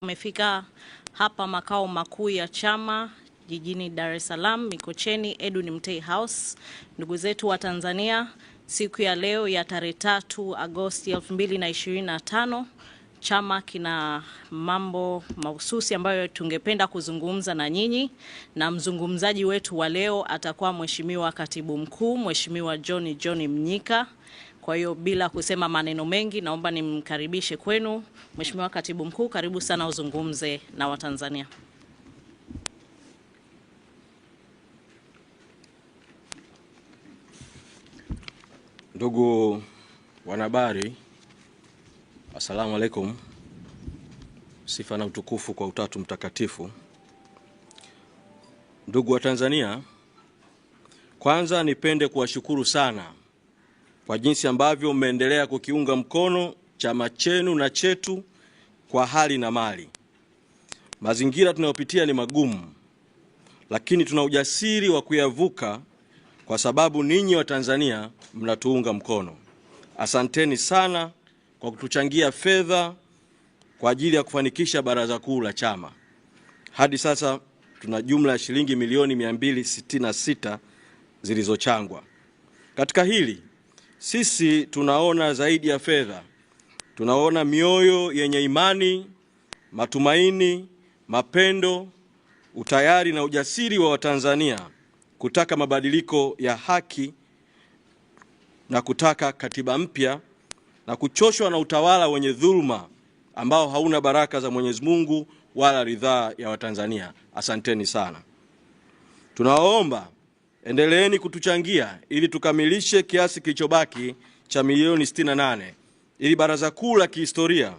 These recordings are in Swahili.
Umefika hapa makao makuu ya chama jijini Dar es Salaam, Mikocheni Edwin Mtei House. Ndugu zetu wa Tanzania, siku ya leo ya tarehe 3 Agosti 2025, chama kina mambo mahususi ambayo tungependa kuzungumza na nyinyi, na mzungumzaji wetu wa leo atakuwa Mheshimiwa Katibu Mkuu, Mheshimiwa John Mnyika. Kwa hiyo bila kusema maneno mengi, naomba nimkaribishe kwenu Mheshimiwa Katibu Mkuu. Karibu sana uzungumze na Watanzania. Ndugu wanahabari, Asalamu alaikum. Sifa na utukufu kwa Utatu Mtakatifu. Ndugu wa Tanzania, kwanza nipende kuwashukuru sana kwa jinsi ambavyo mmeendelea kukiunga mkono chama chenu na chetu kwa hali na mali. Mazingira tunayopitia ni magumu, lakini tuna ujasiri wa kuyavuka kwa sababu ninyi wa Tanzania mnatuunga mkono. Asanteni sana kwa kutuchangia fedha kwa ajili ya kufanikisha baraza kuu la chama. Hadi sasa tuna jumla ya shilingi milioni 266 zilizochangwa. Katika hili sisi tunaona zaidi ya fedha. Tunaona mioyo yenye imani, matumaini, mapendo, utayari na ujasiri wa Watanzania kutaka mabadiliko ya haki na kutaka katiba mpya na kuchoshwa na utawala wenye dhuluma ambao hauna baraka za Mwenyezi Mungu wala ridhaa ya Watanzania. Asanteni sana. Tunaomba endeleeni kutuchangia ili tukamilishe kiasi kilichobaki cha milioni 68 ili baraza kuu la kihistoria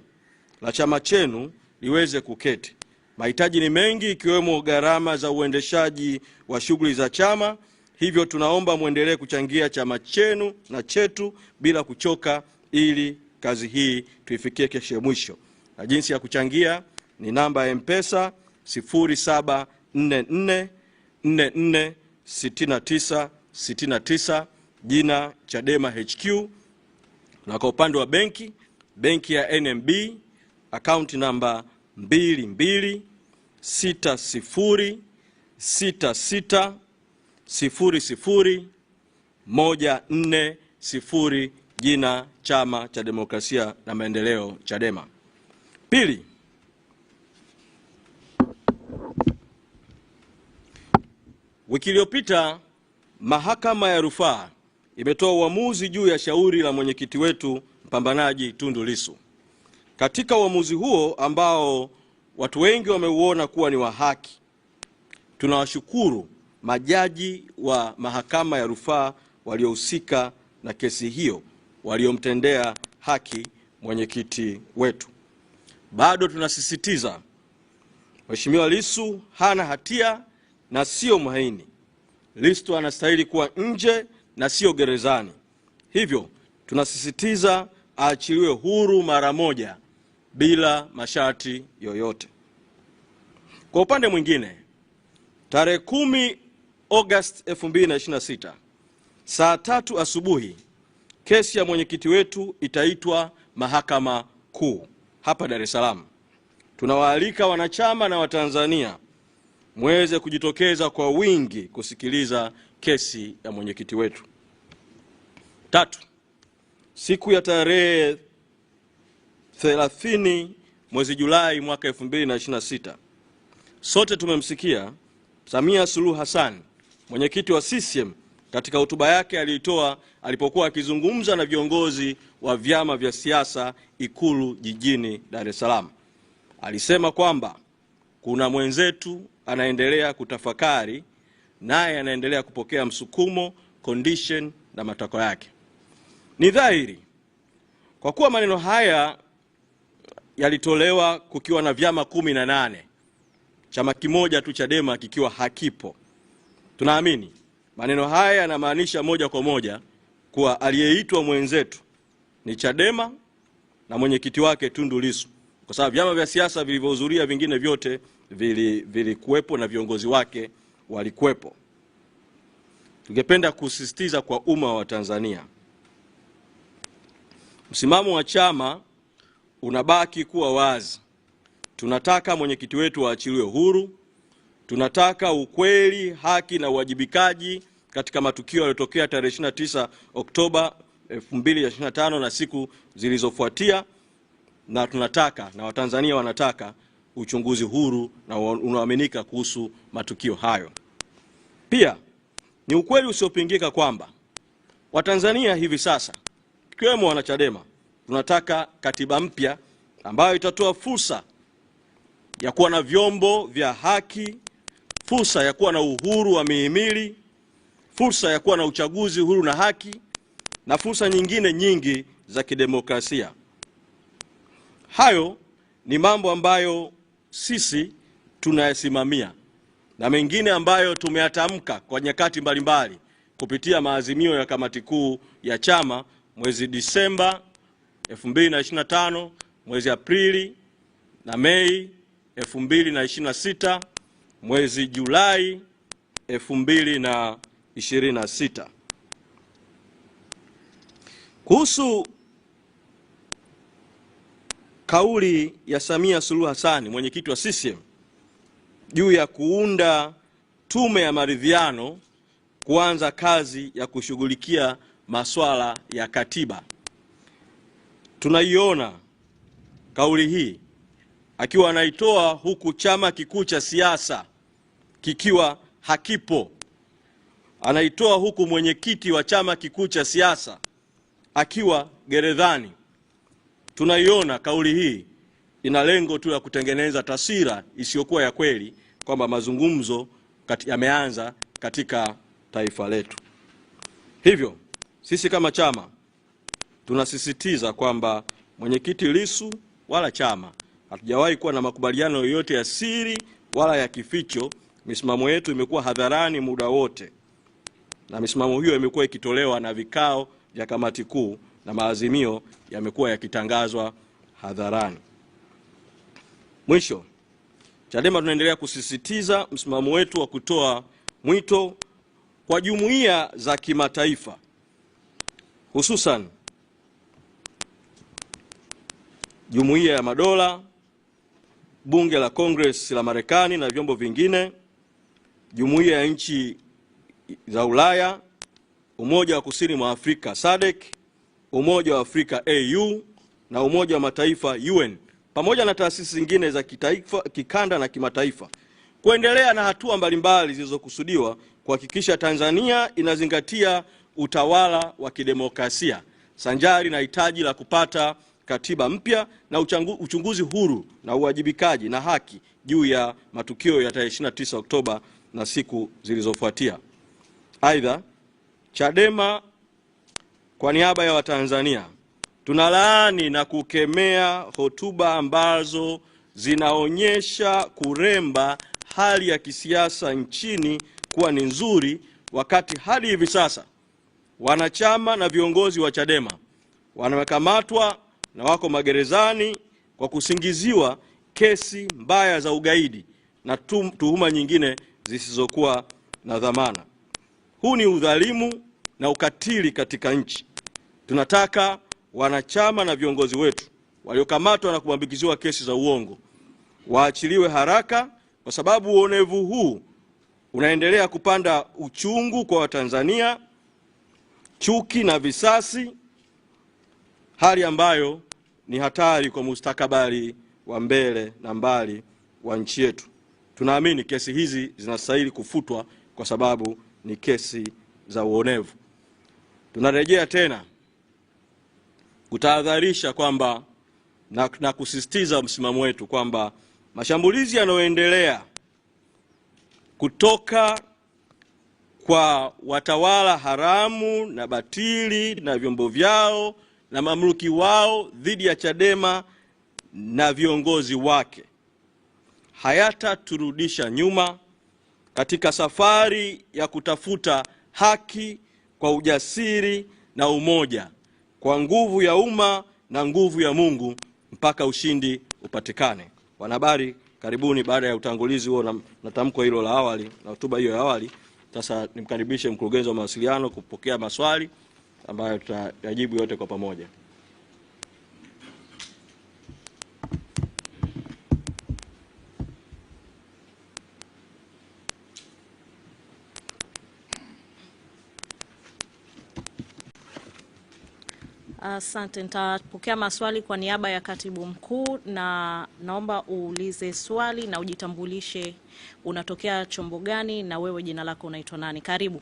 la chama chenu liweze kuketi. Mahitaji ni mengi, ikiwemo gharama za uendeshaji wa shughuli za chama. Hivyo tunaomba muendelee kuchangia chama chenu na chetu bila kuchoka ili kazi hii tuifikie kesho mwisho. Na jinsi ya kuchangia ni namba ya M-Pesa 0744446969, jina Chadema HQ, na kwa upande wa benki ya NMB, account namba 226066000140, jina Chama cha Demokrasia na Maendeleo, Chadema. Pili, wiki iliyopita Mahakama ya Rufaa imetoa uamuzi juu ya shauri la mwenyekiti wetu mpambanaji Tundu Lissu. Katika uamuzi huo ambao watu wengi wameuona kuwa ni wa haki, tunawashukuru majaji wa Mahakama ya Rufaa waliohusika na kesi hiyo, waliomtendea haki mwenyekiti wetu. Bado tunasisitiza Mheshimiwa Lissu hana hatia na sio mhaini. Lissu anastahili kuwa nje na sio gerezani. Hivyo tunasisitiza aachiliwe huru mara moja bila masharti yoyote. Kwa upande mwingine, tarehe 10 Agosti 2026 saa 3 asubuhi, kesi ya mwenyekiti wetu itaitwa Mahakama Kuu hapa Dar es Salaam. Tunawaalika wanachama na Watanzania muweze kujitokeza kwa wingi kusikiliza kesi ya mwenyekiti wetu. 3, siku ya tarehe 30 mwezi Julai mwaka 2026, sote tumemsikia Samia Suluhu Hassan, mwenyekiti wa CCM, katika hotuba yake aliyotoa alipokuwa akizungumza na viongozi wa vyama vya siasa Ikulu jijini Dar es Salaam. Alisema kwamba kuna mwenzetu anaendelea kutafakari, naye anaendelea kupokea msukumo, condition na matakwa yake. Ni dhahiri kwa kuwa maneno haya yalitolewa kukiwa na vyama 18, chama kimoja tu Chadema kikiwa hakipo. Tunaamini maneno haya yanamaanisha moja kwa moja kuwa aliyeitwa mwenzetu ni Chadema na mwenyekiti wake Tundu Lissu, kwa sababu vyama vya siasa vilivyohudhuria vingine vyote vilikuwepo na viongozi wake walikuwepo. Tungependa kusisitiza kwa umma wa Tanzania, msimamo wa chama unabaki kuwa wazi. tunataka mwenyekiti wetu aachiliwe huru. Tunataka ukweli, haki na uwajibikaji katika matukio yaliyotokea tarehe 29 Oktoba 2025 na siku zilizofuatia, na tunataka na Watanzania wanataka uchunguzi huru na unaoaminika kuhusu matukio hayo. Pia ni ukweli usiopingika kwamba Watanzania hivi sasa, ikiwemo wanachadema, tunataka katiba mpya ambayo itatoa fursa ya kuwa na vyombo vya haki, fursa ya kuwa na uhuru wa mihimili, fursa ya kuwa na uchaguzi huru na haki, na fursa nyingine nyingi za kidemokrasia. Hayo ni mambo ambayo sisi tunayasimamia na mengine ambayo tumeyatamka kwa nyakati mbalimbali kupitia maazimio ya kamati kuu ya chama mwezi Disemba 2025, mwezi Aprili na Mei 2026, mwezi Julai 2026. Kuhusu kauli ya Samia Suluhu Hassan, mwenyekiti wa CCM, juu ya kuunda tume ya maridhiano kuanza kazi ya kushughulikia masuala ya katiba, tunaiona kauli hii akiwa anaitoa huku chama kikuu cha siasa kikiwa hakipo. Anaitoa huku mwenyekiti wa chama kikuu cha siasa akiwa gerezani. Tunaiona kauli hii ina lengo tu la kutengeneza taswira isiyokuwa ya kweli kwamba mazungumzo yameanza katika taifa letu. Hivyo sisi kama chama tunasisitiza kwamba mwenyekiti Lissu wala chama hatujawahi kuwa na makubaliano yoyote ya siri wala ya kificho. Misimamo yetu imekuwa hadharani muda wote, na misimamo hiyo imekuwa ikitolewa na vikao vya kamati kuu na maazimio yamekuwa yakitangazwa hadharani. Mwisho, Chadema tunaendelea kusisitiza msimamo wetu wa kutoa mwito kwa jumuiya za kimataifa, hususan Jumuiya ya Madola, Bunge la Congress la Marekani na vyombo vingine, Jumuiya ya Nchi za Ulaya, Umoja wa Kusini mwa Afrika SADC, Umoja wa Afrika AU na Umoja wa Mataifa UN, pamoja na taasisi zingine za kitaifa, kikanda na kimataifa, kuendelea na hatua mbalimbali zilizokusudiwa kuhakikisha Tanzania inazingatia utawala wa kidemokrasia sanjari na hitaji la kupata katiba mpya na uchunguzi huru na uwajibikaji na haki juu ya matukio ya tarehe 29 Oktoba na siku zilizofuatia. Aidha, Chadema kwa niaba ya Watanzania tunalaani na kukemea hotuba ambazo zinaonyesha kuremba hali ya kisiasa nchini kuwa ni nzuri, wakati hadi hivi sasa wanachama na viongozi wa Chadema wamekamatwa na wako magerezani kwa kusingiziwa kesi mbaya za ugaidi na tuhuma nyingine zisizokuwa na dhamana. Huu ni udhalimu na ukatili katika nchi. Tunataka wanachama na viongozi wetu waliokamatwa na kuambikiziwa kesi za uongo waachiliwe haraka, kwa sababu uonevu huu unaendelea kupanda uchungu kwa Watanzania, chuki na visasi, hali ambayo ni hatari kwa mustakabali wa mbele na mbali wa nchi yetu. Tunaamini kesi hizi zinastahili kufutwa kwa sababu ni kesi za uonevu. Tunarejea tena kutahadharisha kwamba na kusisitiza msimamo wetu kwamba mashambulizi yanayoendelea kutoka kwa watawala haramu na batili na vyombo vyao na mamluki wao dhidi ya Chadema na viongozi wake hayataturudisha nyuma katika safari ya kutafuta haki kwa ujasiri na umoja, kwa nguvu ya umma na nguvu ya Mungu mpaka ushindi upatikane. Wanahabari, karibuni. Baada ya utangulizi huo na tamko hilo la awali na hotuba hiyo ya awali, sasa nimkaribishe mkurugenzi wa mawasiliano kupokea maswali ambayo tutayajibu yote kwa pamoja. Asante. Nitapokea maswali kwa niaba ya katibu mkuu, na naomba uulize swali na ujitambulishe, unatokea chombo gani na wewe jina lako unaitwa nani. Karibu.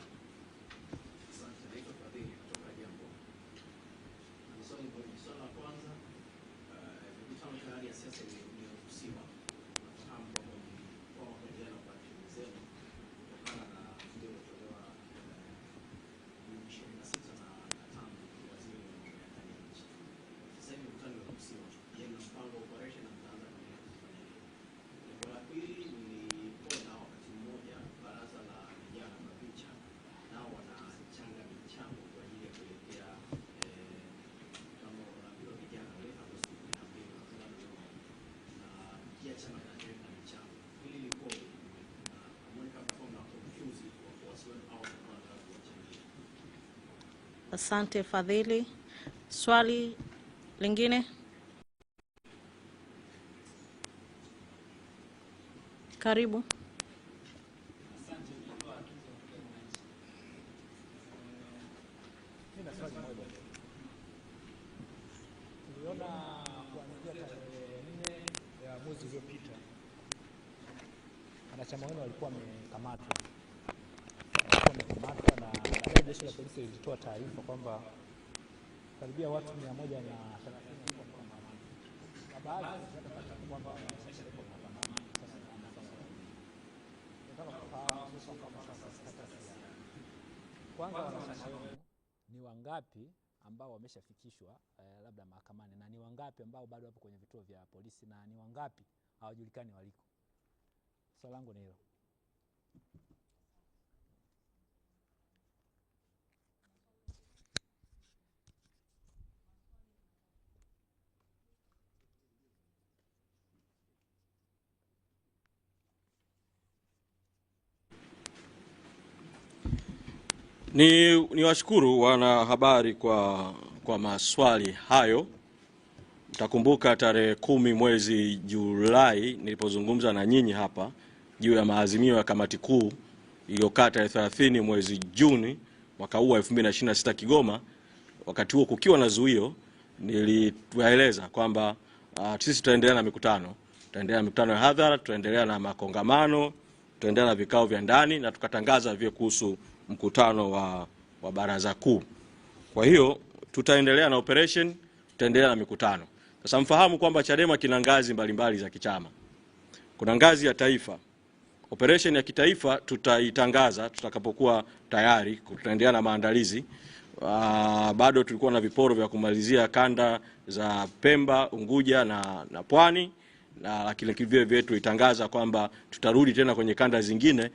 Asante Fadhili. Swali lingine? Karibu. Tuliona kuanzia tarehe 4 ya mwezi uliopita wanachama wenu walikuwa wamekamatwa na baadaye jeshi la polisi lilitoa taarifa kwamba karibia watu 130 walikuwa wamekamatwa na baadhi wanapata kwamba wameshashikwa mahakamani. Nataka kufahamu kwanza wanachama wenu ni wangapi ambao wameshafikishwa labda mahakamani, na ni wangapi ambao bado wapo kwenye vituo vya polisi, na ni wangapi hawajulikani waliko? Swali langu ni hilo. Ni washukuru wana habari kwa maswali hayo. Mtakumbuka tarehe 10 mwezi Julai nilipozungumza na nyinyi hapa juu ya maazimio ya kamati kuu iliyokaa tarehe 30 mwezi Juni mwaka huu 2026 Kigoma. Wakati huo kukiwa na zuio, niliwaeleza kwamba sisi tutaendelea na mikutano. Tutaendelea na mikutano ya hadhara, tutaendelea na makongamano, tutaendelea na vikao vya ndani, na tukatangaza vile kuhusu mkutano wa baraza kuu. Kwa hiyo tutaendelea na operation, tutaendelea na mikutano. Sasa mfahamu kwamba Chadema kina ngazi mbalimbali za kichama. Kuna ngazi ya taifa. Operation ya kitaifa tutaitangaza tutakapokuwa tayari, tutaendelea na maandalizi. Bado tulikuwa na viporo vya kumalizia kanda za Pemba, Unguja na Pwani, na lakini vile vile tuitangaza kwamba tutarudi tena kwenye kanda zingine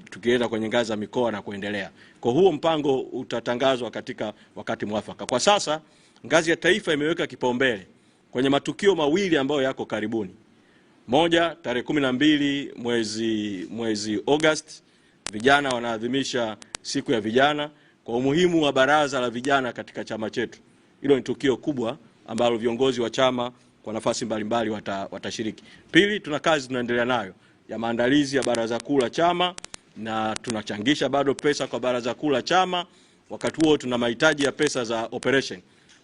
tukienda kwenye ngazi za mikoa na kuendelea. Kwa huo mpango utatangazwa katika wakati mwafaka. Kwa sasa ngazi ya taifa imeweka kipaumbele kwenye matukio mawili ambayo yako karibuni. Moja, tarehe 12 mwezi August, vijana wanaadhimisha siku ya vijana kwa umuhimu wa baraza la vijana katika chama chetu. Hilo ni tukio kubwa ambalo viongozi wa chama kwa nafasi mbalimbali watashiriki. Pili, tuna kazi tunaendelea nayo ya maandalizi ya baraza kuu la chama, na tunachangisha bado pesa kwa baraza kuu la chama. Wakati huo tuna mahitaji ya pesa za operation.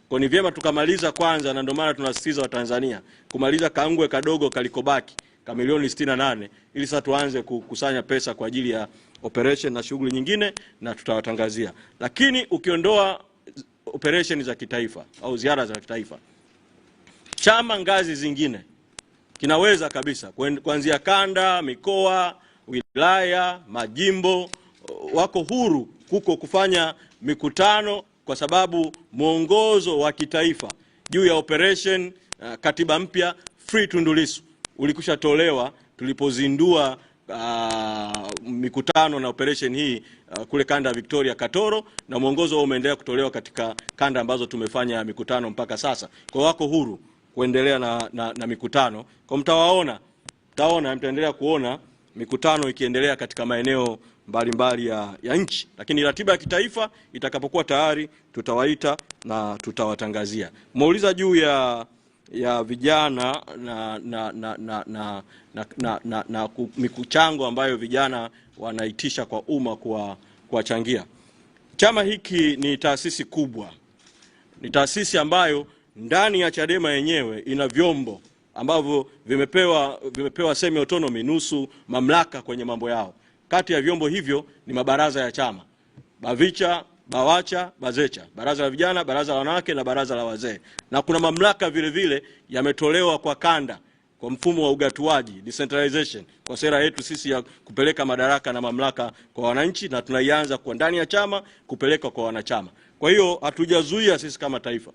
Kwa ni vyema tukamaliza kwanza, na ndio maana tunasisitiza Watanzania kumaliza kaungwe kadogo kalikobaki ka milioni 68 ili sasa tuanze kukusanya pesa kwa ajili ya operation na shughuli nyingine, na tutawatangazia. Lakini ukiondoa operation za kitaifa au ziara za kitaifa, chama ngazi zingine kinaweza kabisa kuanzia kanda, mikoa, wilaya, majimbo, wako huru kuko kufanya mikutano, kwa sababu mwongozo wa kitaifa juu ya operation katiba mpya Free Tundu Lissu ulikushatolewa tulipozindua mikutano na operation hii kule kanda Victoria Katoro, na mwongozo huo umeendelea kutolewa katika kanda ambazo tumefanya mikutano mpaka sasa. Kwa wako huru kuendelea na mikutano. Kwa mtaendelea kuona mikutano ikiendelea katika maeneo mbalimbali ya nchi, lakini ratiba ya kitaifa itakapokuwa tayari tutawaita na tutawatangazia. Muuliza juu ya vijana na mikuchango ambayo vijana wanaitisha kwa umma kuwachangia. Chama hiki ni taasisi kubwa ni taasisi ambayo ndani ya Chadema yenyewe ina vyombo ambavyo vimepewa semi autonomy, nusu mamlaka kwenye mambo yao. Kati ya vyombo hivyo ni mabaraza ya chama: Bavicha, Bawacha, Bazecha, baraza la vijana, baraza la wanawake na baraza la wazee. Na kuna mamlaka vile vile yametolewa kwa kanda kwa mfumo wa ugatuaji, decentralization, kwa sera yetu sisi ya kupeleka madaraka na mamlaka kwa wananchi, na tunaianza kwa ndani ya chama kupeleka kwa wanachama. Kwa hiyo hatujazuia sisi kama taifa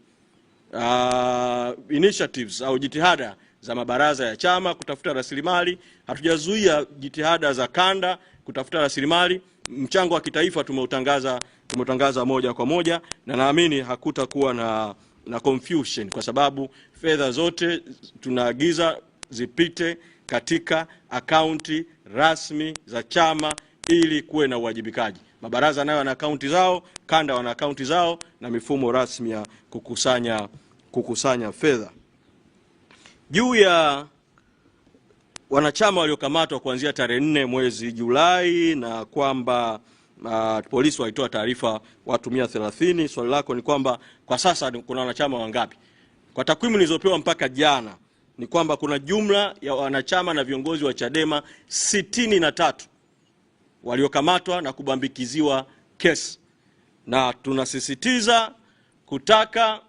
initiatives au jitihada za mabaraza ya chama kutafuta rasilimali, hatujazuia jitihada za kanda kutafuta rasilimali. Mchango wa kitaifa tumeutangaza moja kwa moja, na naamini hakutakuwa na confusion, kwa sababu fedha zote tunaagiza zipite katika akaunti rasmi za chama ili kuwe na uwajibikaji. Mabaraza nayo yana akaunti zao, kanda wana akaunti zao, na mifumo rasmi ya kukusanya fedha. Juu ya wanachama waliokamatwa kuanzia tarehe 4 mwezi Julai, na kwamba polisi walitoa taarifa watu 130, swali lako ni kwamba kwa sasa kuna wanachama wangapi? Kwa takwimu nilizopewa mpaka jana ni kwamba kuna jumla ya wanachama na viongozi wa Chadema 63 waliokamatwa na kubambikiziwa kesi, na tunasisitiza kutaka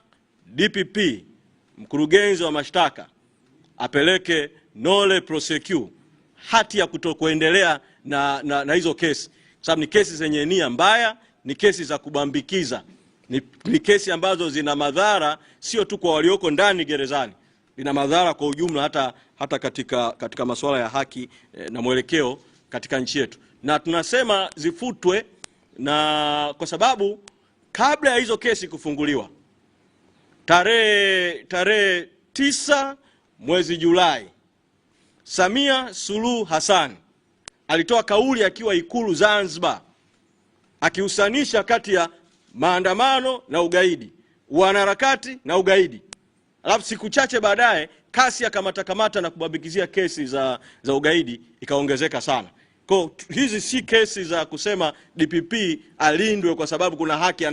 DPP, mkurugenzi wa mashtaka, apeleke nolle prosequi, hati ya kutokuendelea na hizo kesi, sababu ni kesi zenye nia mbaya, ni kesi za kubambikiza, ni kesi ambazo zina madhara sio tu kwa walioko ndani gerezani, ina madhara kwa ujumla hata katika masuala ya haki na mwelekeo katika nchi yetu. Na tunasema zifutwe, na kwa sababu kabla ya hizo kesi kufunguliwa tarehe 9 mwezi Julai, Samia Suluhu Hassan alitoa kauli akiwa Ikulu Zanzibar, akihusanisha kati ya maandamano na ugaidi, wanaharakati na ugaidi. Alafu siku chache baadaye kasi ya kamata na kubambikizia kesi za ugaidi ikaongezeka sana. Kwa hizi si kesi za kusema DPP alindwe kwa sababu kuna haki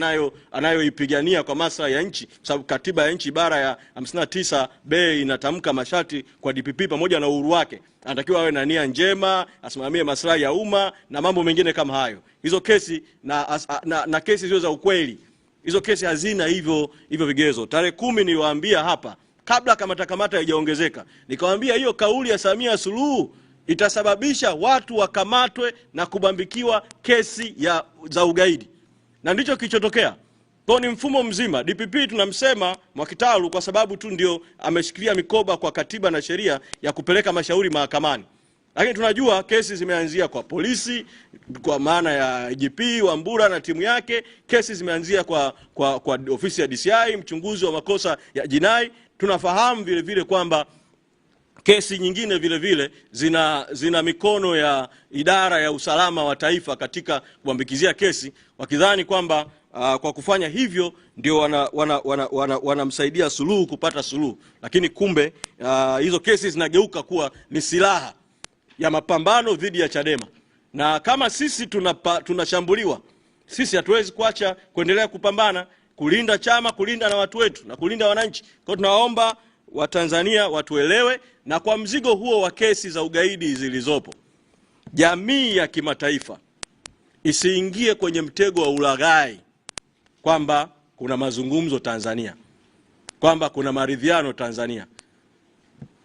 anayoipigania kwa maslahi ya nchi, sababu katiba ya nchi ibara ya 59B inatamka masharti kwa DPP pamoja na uhuru wake. Anatakiwa awe na nia njema, asimamie maslahi ya umma na mambo mengine kama hayo. Hizo kesi na kesi zio za ukweli, hizo kesi hazina hivyo vigezo. Tarehe 10 niliwaambia hapa kabla kamata haijaongezeka, nikawaambia hiyo kauli ya Samia Suluhu itasababisha watu wakamatwe na kubambikiwa kesi za ugaidi, na ndicho kilichotokea. Kwa ni mfumo mzima. DPP tunamsema Mwakitalu kwa sababu tu ndio ameshikilia mikoba kwa katiba na sheria ya kupeleka mashauri mahakamani, lakini tunajua kesi zimeanzia kwa polisi kwa maana ya IGP Wambura na timu yake. Kesi zimeanzia kwa ofisi ya DCI, mchunguzi wa makosa ya jinai. Tunafahamu vile vile kwamba kesi nyingine vile vile zina mikono ya idara ya usalama wa taifa katika kuambikizia kesi, wakidhani kwamba kwa kufanya hivyo ndio wanamsaidia Suluhu kupata suluhu, lakini kumbe hizo kesi zinageuka kuwa ni silaha ya mapambano dhidi ya Chadema. Na kama sisi tunashambuliwa, sisi hatuwezi kuacha kuendelea kupambana, kulinda chama, kulinda na watu wetu na kulinda wananchi. Kwa tunaomba Watanzania watuelewe, na kwa mzigo huo wa kesi za ugaidi zilizopo, jamii ya kimataifa isiingie kwenye mtego wa ulaghai kwamba kuna mazungumzo Tanzania, kwamba kuna maridhiano Tanzania.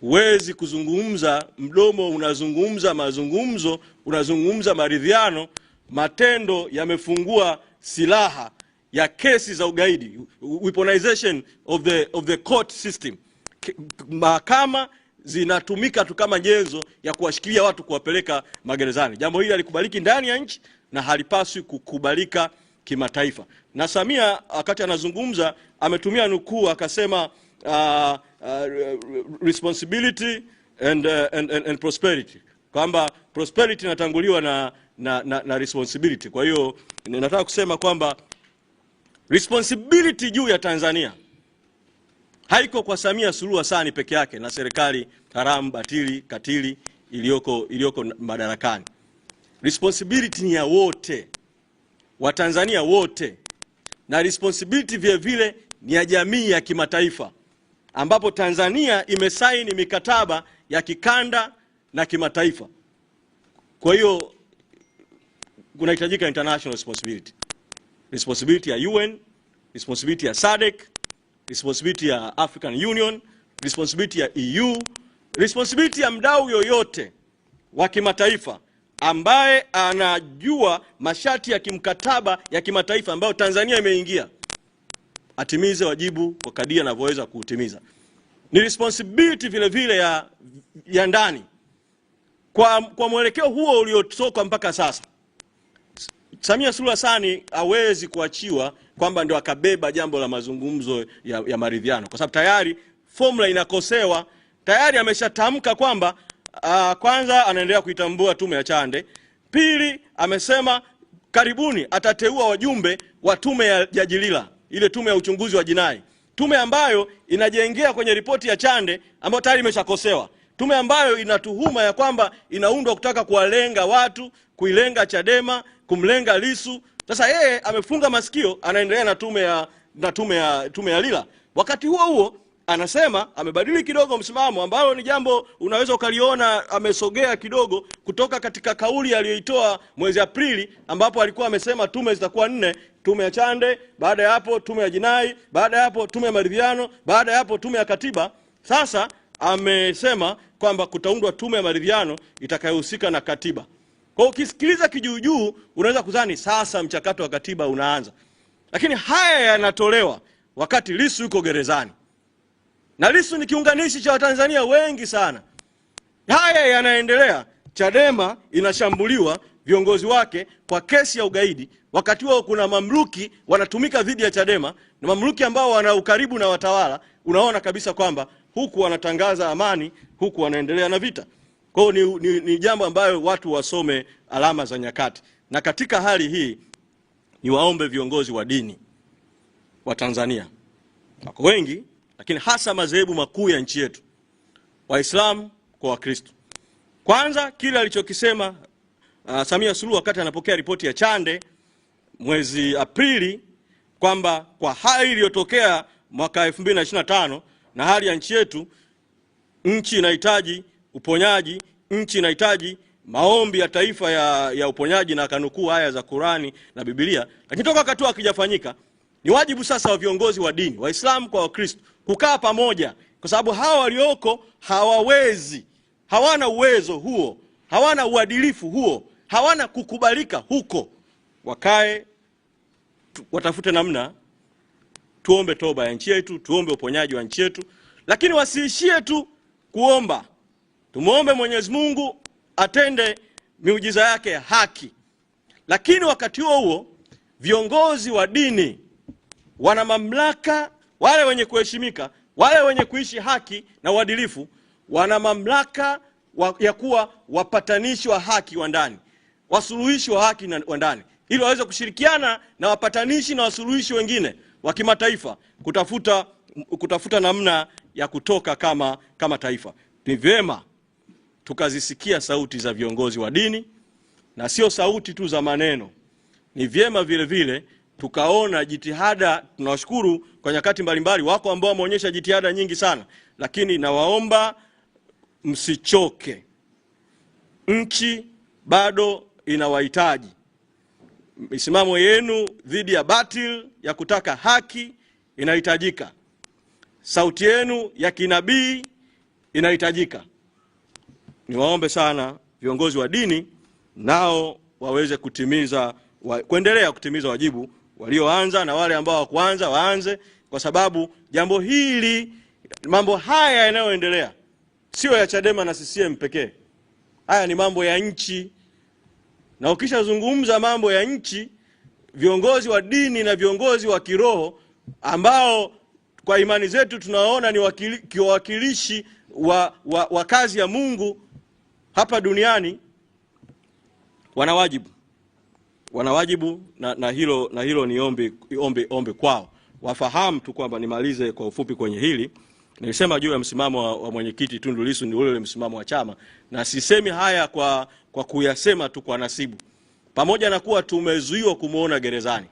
Huwezi kuzungumza, mdomo unazungumza mazungumzo, unazungumza maridhiano, matendo yamefungua silaha ya kesi za ugaidi, weaponization of the court system. Mahakama zinatumika tu kama nyenzo ya kuwashikilia watu kuwapeleka magerezani. Jambo hili halikubaliki ndani ya nchi na halipaswi kukubalika kimataifa. Na Samia wakati anazungumza ametumia nukuu akasema responsibility and prosperity, kwamba prosperity inatanguliwa na responsibility. Kwa hiyo ninataka kusema kwamba responsibility juu ya Tanzania haiko kwa Samia Suluhu Hassan peke yake na serikali haramu, batili, katili iliyoko madarakani. Responsibility ni ya wote, Watanzania wote, na responsibility vile vile ni ya jamii ya kimataifa, ambapo Tanzania imesaini mikataba ya kikanda na kimataifa. Kwa hiyo kunahitajika international responsibility. Responsibility ya UN, responsibility ya SADC, responsibility ya African Union, responsibility ya EU, responsibility ya mdau yoyote wa kimataifa ambaye anajua masharti ya kimkataba ya kimataifa ambayo Tanzania imeingia, atimize wajibu kwa kadiri anavyoweza kuutimiza. Ni responsibility vile vile ya ndani. Kwa mwelekeo huo uliotoka mpaka sasa, Samia Suluhu Hassan hawezi kuachiwa kwamba ndio akabeba jambo la mazungumzo ya maridhiano, kwa sababu tayari formula inakosewa. Tayari ameshatamka kwamba kwanza anaendelea kuitambua tume ya Chande. Pili, amesema karibuni atateua wajumbe wa tume ya Jilila, ile tume ya uchunguzi wa jinai, tume ambayo inajengea kwenye ripoti ya Chande ambayo tayari imeshakosewa, tume ambayo inatuhuma ya kwamba inaundwa kutaka kuwalenga watu, kuilenga Chadema, kumlenga Lissu. Sasa yeye amefunga masikio, anaendelea na tume ya Lila. Wakati huo huo anasema amebadili kidogo msimamo, ambalo ni jambo unaweza ukaliona amesogea kidogo kutoka katika kauli aliyoitoa mwezi Aprili, ambapo alikuwa amesema tume zitakuwa 4: tume ya Chande, baada ya hapo tume ya jinai, baada ya hapo tume ya maridhiano, baada ya hapo tume ya katiba. Sasa amesema kwamba kutaundwa tume ya maridhiano itakayohusika na katiba. Kwa ukisikiliza kijuujuu unaweza kudhani sasa mchakato wa katiba unaanza. Lakini haya yanatolewa wakati Lissu yuko gerezani. Na Lissu ni kiunganishi cha Watanzania wengi sana. Haya yanaendelea, Chadema inashambuliwa viongozi wake kwa kesi ya ugaidi, wakati huo kuna mamluki wanatumika dhidi ya Chadema, na mamluki ambao wana ukaribu na watawala. Unaona kabisa kwamba huku wanatangaza amani, huku wanaendelea na vita. Kwa hiyo ni jambo ambayo watu wasome alama za nyakati. Na katika hali hii niwaombe viongozi wa dini wa Tanzania, wako wengi, lakini hasa madhehebu makuu ya nchi yetu, Waislamu kwa Wakristo. Kwanza kile alichokisema Samia Suluhu wakati anapokea ripoti ya Chande mwezi Aprili, kwamba kwa hali iliyotokea mwaka 2025 na hali ya nchi yetu, nchi inahitaji uponyaji, nchi inahitaji maombi ya taifa ya uponyaji, na kanukuu haya za Qurani na Biblia. Lakini toka wakati akijafanyika, ni wajibu sasa wa viongozi wa dini, Waislamu kwa Wakristo, kukaa pamoja, kwa sababu hawa walioko hawawezi, hawana uwezo huo, hawana uadilifu huo, hawana kukubalika huko. Wakae watafute namna, tuombe toba ya nchi yetu, tuombe uponyaji wa nchi yetu, lakini wasiishie tu kuomba. Tumuombe Mwenyezi Mungu atende miujiza yake ya haki. Lakini wakati huo huo viongozi wa dini wana mamlaka, wale wenye kuheshimika, wale wenye kuishi haki na uadilifu, wana mamlaka ya kuwa wapatanishi wa haki wa ndani, wasuluhishi wa haki wa ndani, ili waweze kushirikiana na wapatanishi na wasuluhishi wengine wa kimataifa kutafuta namna ya kutoka kama taifa. Ni vyema tukazisikia sauti za viongozi wa dini, na sio sauti tu za maneno. Ni vyema vile vile tukaona jitihada. Tunawashukuru kwa nyakati mbalimbali, wako ambao wameonyesha jitihada nyingi sana, lakini nawaomba msichoke. Nchi bado inawahitaji. Misimamo yenu dhidi ya batil, ya kutaka haki, inahitajika. Sauti yenu ya kinabii inahitajika. Niwaombe sana viongozi wa dini nao waweze kuendelea kutimiza wajibu walioanza, na wale ambao hawakuanza waanze, kwa sababu jambo hili, mambo haya yanayoendelea sio ya Chadema na CCM pekee. Haya ni mambo ya nchi. Na ukishazungumza mambo ya nchi, viongozi wa dini na viongozi wa kiroho ambao kwa imani zetu tunaona ni wawakilishi wa kazi ya Mungu hapa duniani, wana wajibu na hilo ni ombi kwao. Wafahamu tu kwamba, nimalize kwa ufupi kwenye hili, nilisema juu ya msimamo wa mwenyekiti Tundu Lissu ni ule msimamo wa chama, na sisemi haya kwa kuyasema tu kwa nasibu. Pamoja na kuwa tumezuiwa kumuona gerezani,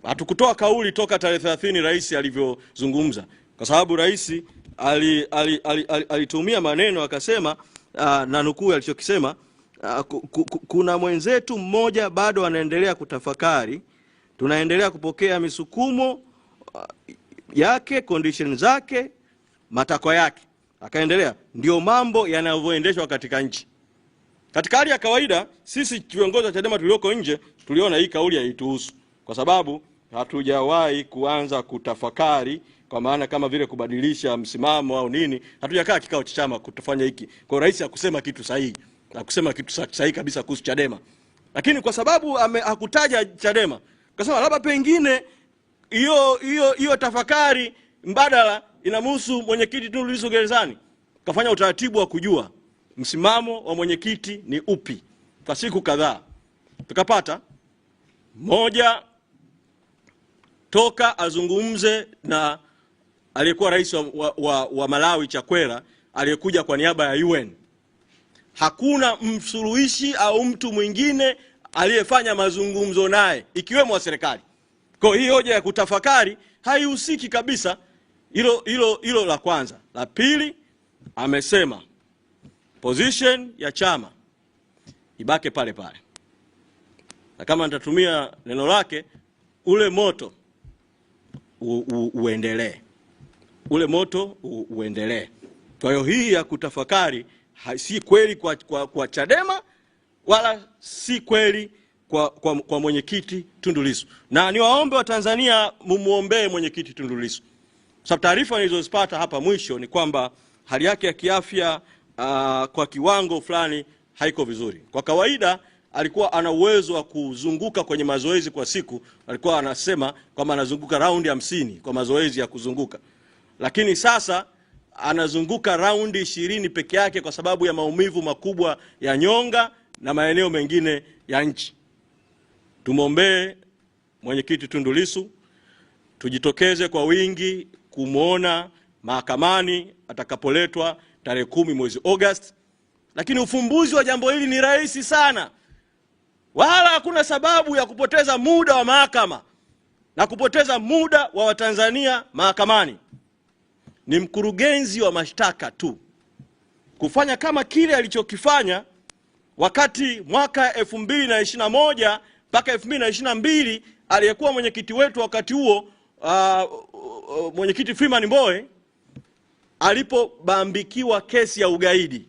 Hatukutoa kauli toka tarehe 30 rais alivyozungumza, kwa sababu rais alitumia maneno akasema, na nukuu alichokisema, kuna mwenzetu mmoja bado anaendelea kutafakari, tunaendelea kupokea misukumo yake, condition zake, matakwa yake. Akaendelea, ndio mambo yanavyoendeshwa katika nchi. Katika hali ya kawaida sisi viongozi wa Chadema tulioko nje tuliona hii kauli haituhusu, kwa sababu hatujawahi kuanza kutafakari, kwa maana kama vile kubadilisha msimamo au nini. Hatujakaa kikao cha chama kutofanya hiki. Kwa rais hakusema kitu sahihi, hakusema kitu sahihi kabisa kuhusu Chadema. Lakini kwa sababu hakutaja Chadema, akasema labda pengine hiyo tafakari mbadala inamhusu mwenyekiti Tundu Lissu gerezani. Kafanya utaratibu wa kujua msimamo wa mwenyekiti ni upi kwa siku kadhaa. Tukapata moja, toka azungumze na aliyekuwa rais wa Malawi Chakwera, aliyekuja kwa niaba ya UN, hakuna msuluhishi au mtu mwingine aliyefanya mazungumzo naye ikiwemo wa serikali. Kwa hiyo hoja ya kutafakari haihusiki kabisa. Hilo la kwanza. La pili, amesema position ya chama ibake pale pale, na kama nitatumia neno lake, ule moto uendelee, ule moto uendelee. Kwa hiyo hii ya kutafakari si kweli kwa Chadema, wala si kweli kwa mwenyekiti Tundu Lissu. Na niwaombe wa Tanzania mumuombee mwenyekiti Tundu Lissu. Sababu taarifa nilizozipata hapa mwisho ni kwamba hali yake ya kiafya kwa kiwango fulani haiko vizuri. Kwa kawaida alikuwa ana uwezo wa kuzunguka kwenye mazoezi kwa siku, alikuwa anasema kwamba anazunguka raundi 50 kwa mazoezi ya kuzunguka. Lakini sasa anazunguka raundi 20 peke yake kwa sababu ya maumivu makubwa ya nyonga na maeneo mengine ya nchi. Tumwombee mwenyekiti Tundu Lissu, tujitokeze kwa wingi kumuona mahakamani atakapoletwa tarehe 10 mwezi August. Lakini ufumbuzi wa jambo hili ni rahisi sana. Wala hakuna sababu ya kupoteza muda wa mahakama na kupoteza muda wa Watanzania mahakamani. Ni mkurugenzi wa mashtaka tu kufanya kama kile alichokifanya wakati mwaka 2021 mpaka 2022 aliyekuwa mwenyekiti wetu wakati huo, mwenyekiti Freeman Mbowe, alipobambikiwa kesi ya ugaidi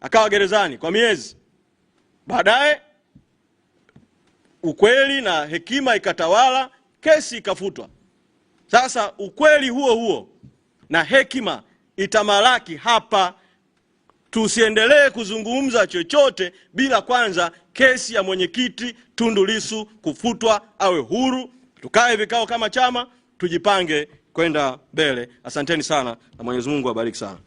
akawa gerezani kwa miezi. Baadaye ukweli na hekima ikatawala, kesi ikafutwa. Sasa ukweli huo na hekima itamalaki hapa. Tusiendelee kuzungumza chochote bila kwanza kesi ya mwenyekiti Tundu Lissu kufutwa, awe huru. Tukae vikao kama chama, tujipange kwenda mbele. Asanteni sana na Mwenyezi Mungu awabariki sana.